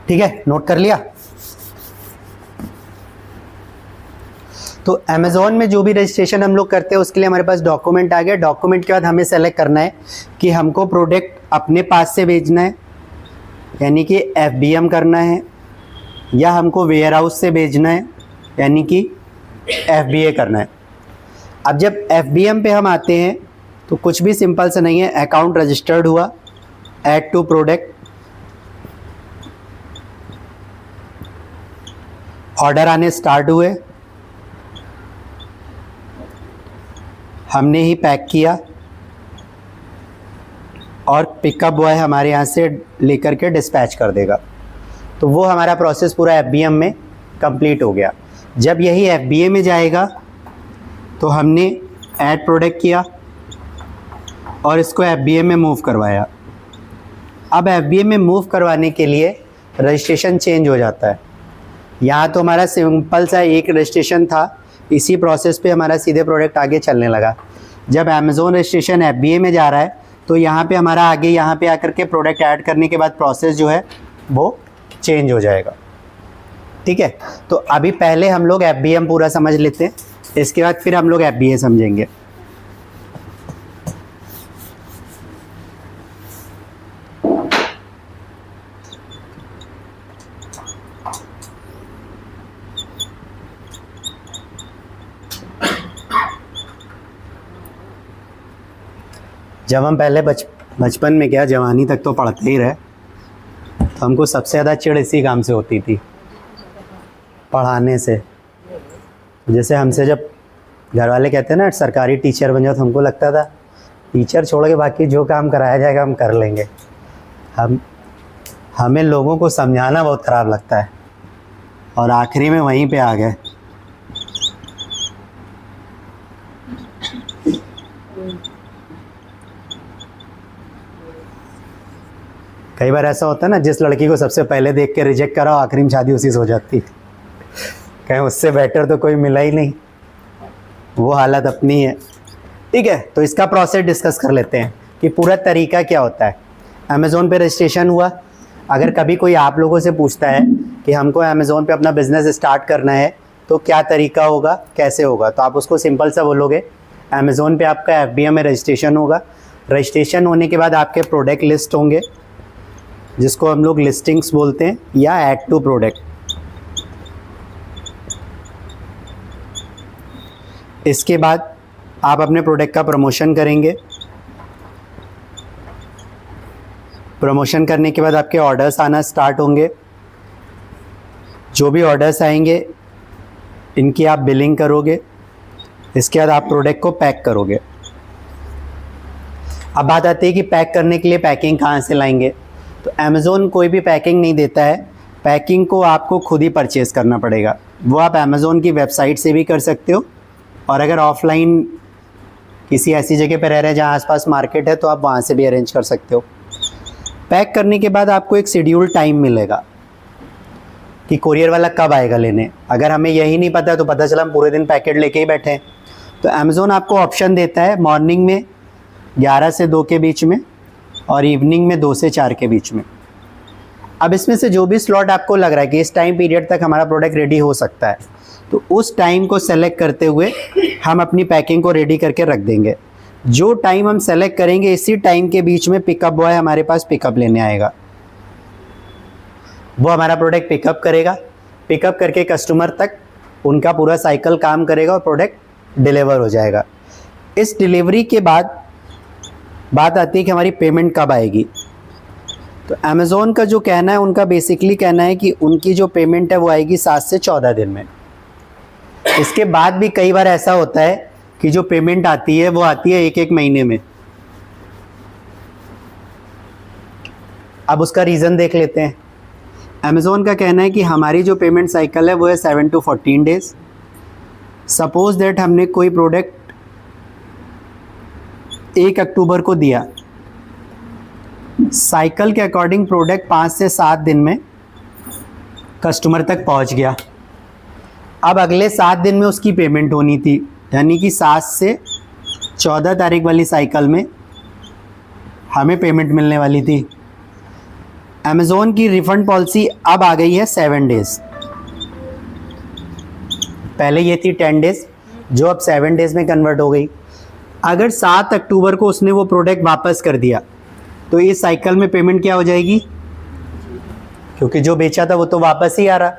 ठीक है, नोट कर लिया। तो अमेज़ॉन में जो भी रजिस्ट्रेशन हम लोग करते हैं उसके लिए हमारे पास डॉक्यूमेंट आ गया। डॉक्यूमेंट के बाद हमें सेलेक्ट करना है कि हमको प्रोडक्ट अपने पास से भेजना है यानी कि FBM करना है, या हमको वेयर हाउस से भेजना है यानी कि FBA करना है। अब जब FBM पे हम आते हैं तो कुछ भी सिंपल से नहीं है, अकाउंट रजिस्टर्ड हुआ, ऐड टू प्रोडक्ट, ऑर्डर आने स्टार्ट हुए, हमने ही पैक किया और पिकअप बॉय हमारे यहाँ से लेकर के डिस्पैच कर देगा। तो वो हमारा प्रोसेस पूरा FBM में कंप्लीट हो गया। जब यही FBA में जाएगा तो हमने ऐड प्रोडक्ट किया और इसको FBA में मूव करवाया। अब FBA में मूव करवाने के लिए रजिस्ट्रेशन चेंज हो जाता है। यहाँ तो हमारा सिंपल सा एक रजिस्ट्रेशन था, इसी प्रोसेस पे हमारा सीधे प्रोडक्ट आगे चलने लगा। जब अमेज़ॉन रजिस्ट्रेशन FBA में जा रहा है तो यहाँ पे हमारा आगे यहाँ पे आकर के प्रोडक्ट ऐड करने के बाद प्रोसेस जो है वो चेंज हो जाएगा। ठीक है, तो अभी पहले हम लोग FBM पूरा समझ लेते हैं, इसके बाद फिर हम लोग FBA समझेंगे। जब हम पहले बचपन में क्या जवानी तक तो पढ़ते ही रहे, तो हमको सबसे ज़्यादा चिढ़ इसी काम से होती थी, पढ़ाने से। जैसे हमसे जब घर वाले कहते हैं ना सरकारी टीचर बन जाओ, तो हमको लगता था टीचर छोड़ के बाकी जो काम कराया जाएगा हम कर लेंगे। हमें लोगों को समझाना बहुत ख़राब लगता है और आखिरी में वहीं पे आ गए। कई बार ऐसा होता है ना, जिस लड़की को सबसे पहले देख के रिजेक्ट करा आखिरी में शादी उसी से हो जाती, कहीं उससे बेटर तो कोई मिला ही नहीं। वो हालत अपनी है। ठीक है, तो इसका प्रोसेस डिस्कस कर लेते हैं कि पूरा तरीका क्या होता है। अमेज़ॉन पे रजिस्ट्रेशन हुआ। अगर कभी कोई आप लोगों से पूछता है कि हमको अमेज़ॉन पे अपना बिज़नेस स्टार्ट करना है तो क्या तरीका होगा, कैसे होगा, तो आप उसको सिंपल सा बोलोगे अमेज़ॉन पे आपका FBA में रजिस्ट्रेशन होगा। रजिस्ट्रेशन होने के बाद आपके प्रोडक्ट लिस्ट होंगे, जिसको हम लोग लिस्टिंग्स बोलते हैं, या ऐड टू प्रोडक्ट। इसके बाद आप अपने प्रोडक्ट का प्रमोशन करेंगे। प्रमोशन करने के बाद आपके ऑर्डर्स आना स्टार्ट होंगे। जो भी ऑर्डर्स आएंगे इनकी आप बिलिंग करोगे। इसके बाद आप प्रोडक्ट को पैक करोगे। अब बात आती है कि पैक करने के लिए पैकिंग कहाँ से लाएंगे। तो अमेज़ॉन कोई भी पैकिंग नहीं देता है, पैकिंग को आपको खुद ही परचेज़ करना पड़ेगा। वो आप अमेज़ॉन की वेबसाइट से भी कर सकते हो, और अगर ऑफलाइन किसी ऐसी जगह पर रह रहे हैं जहाँ आसपास मार्केट है तो आप वहाँ से भी अरेंज कर सकते हो। पैक करने के बाद आपको एक शेड्यूल टाइम मिलेगा कि कोरियर वाला कब आएगा लेने। अगर हमें यही नहीं पता तो पता चला हम पूरे दिन पैकेट लेके ही बैठे हैं। तो अमेज़ॉन आपको ऑप्शन देता है मॉर्निंग में 11 से 2 के बीच में और इवनिंग में 2 से 4 के बीच में। अब इसमें से जो भी स्लॉट आपको लग रहा है कि इस टाइम पीरियड तक हमारा प्रोडक्ट रेडी हो सकता है, तो उस टाइम को सेलेक्ट करते हुए हम अपनी पैकिंग को रेडी करके रख देंगे। जो टाइम हम सेलेक्ट करेंगे इसी टाइम के बीच में पिकअप बॉय हमारे पास पिकअप लेने आएगा। वो हमारा प्रोडक्ट पिकअप करेगा, पिकअप करके कस्टमर तक उनका पूरा साइकिल काम करेगा और प्रोडक्ट डिलीवर हो जाएगा। इस डिलीवरी के बाद बात आती है कि हमारी पेमेंट कब आएगी। तो अमेज़ॉन का जो कहना है, उनका बेसिकली कहना है कि उनकी जो पेमेंट है वो आएगी 7 से 14 दिन में। इसके बाद भी कई बार ऐसा होता है कि जो पेमेंट आती है वो आती है 1-1 महीने में। अब उसका रीज़न देख लेते हैं। अमेज़ॉन का कहना है कि हमारी जो पेमेंट साइकिल है वो है 7 to 14 डेज़। सपोज दैट हमने कोई प्रोडक्ट 1 अक्टूबर को दिया, साइकिल के अकॉर्डिंग प्रोडक्ट 5 से 7 दिन में कस्टमर तक पहुंच गया। अब अगले 7 दिन में उसकी पेमेंट होनी थी, यानी कि 7 से 14 तारीख वाली साइकिल में हमें पेमेंट मिलने वाली थी। अमेज़ोन की रिफ़ंड पॉलिसी अब आ गई है 7 डेज़। पहले ये थी 10 डेज़, जो अब 7 डेज़ में कन्वर्ट हो गई। अगर 7 अक्टूबर को उसने वो प्रोडक्ट वापस कर दिया तो इस साइकिल में पेमेंट क्या हो जाएगी, क्योंकि जो बेचा था वो तो वापस ही आ रहा।